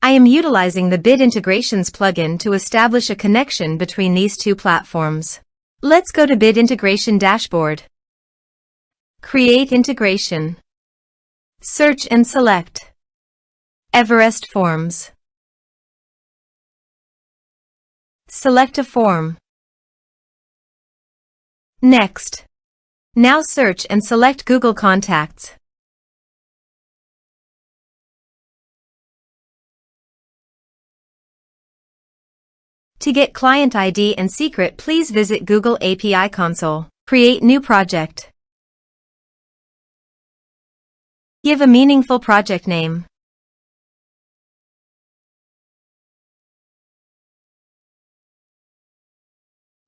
I am utilizing the Bit Integrations plugin to establish a connection between these two platforms. Let's go to Bit Integration Dashboard. Create integration. Search and select Everest Forms. Select a form. Next. Now search and select Google Contacts. To get client ID and secret, please visit Google API Console. Create new project. Give a meaningful project name.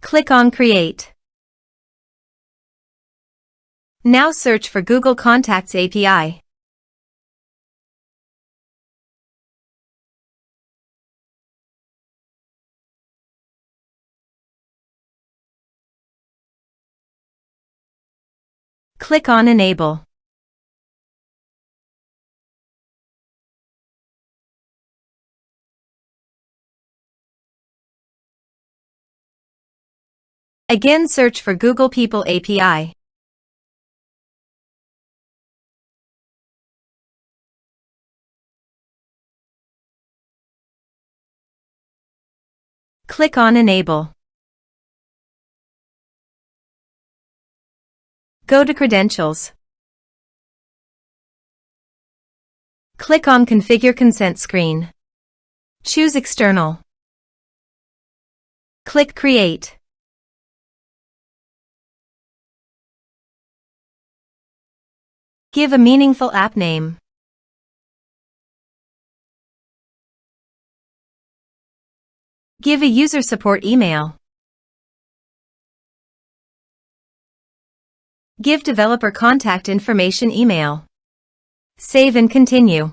Click on Create. Now search for Google Contacts API. Click on Enable. Again, search for Google People API. Click on Enable. Go to Credentials. Click on Configure Consent screen. Choose External. Click Create. Give a meaningful app name. Give a user support email. Give developer contact information email. Save and continue.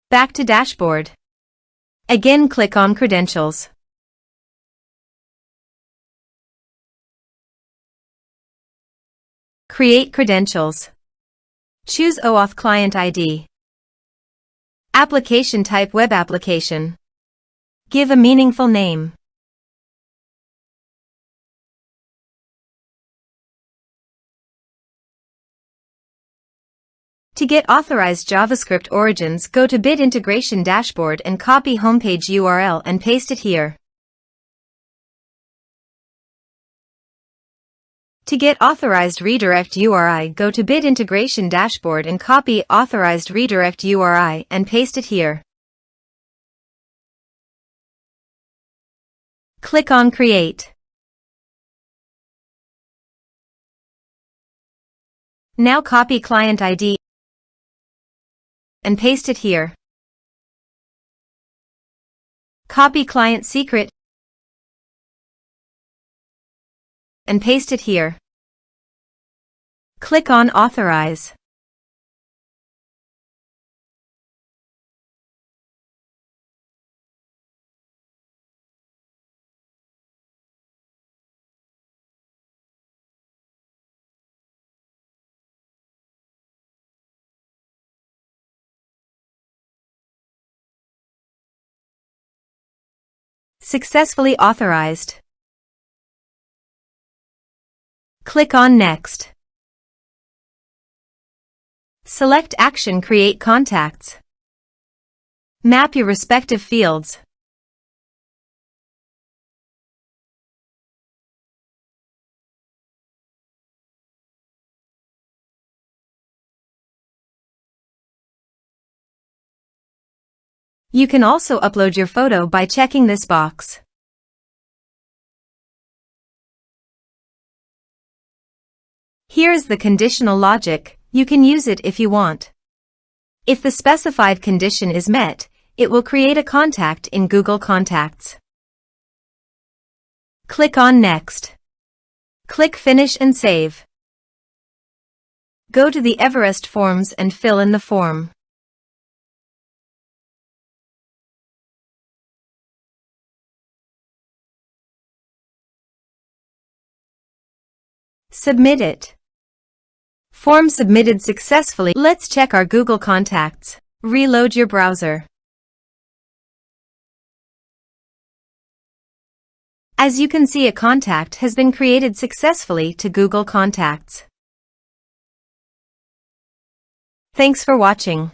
Back to Dashboard. Again, click on Credentials. Create credentials. Choose OAuth Client ID. Application type Web application. Give a meaningful name. To get authorized JavaScript origins, go to Bit Integration Dashboard and copy homepage URL and paste it here. To get authorized redirect URI, go to Bit Integration Dashboard and copy authorized redirect URI and paste it here. Click on Create. Now copy client ID and paste it here. Copy client secret and paste it here. Click on Authorize. Successfully authorized. Click on Next. Select Action Create Contacts. Map your respective fields. You can also upload your photo by checking this box. Here is the conditional logic. You can use it if you want. If the specified condition is met, it will create a contact in Google Contacts. Click on Next. Click Finish and save. Go to the Everest Forms and fill in the form. Submit it. Form submitted successfully. Let's check our Google contacts. Reload your browser. As you can see, a contact has been created successfully to Google Contacts. Thanks for watching.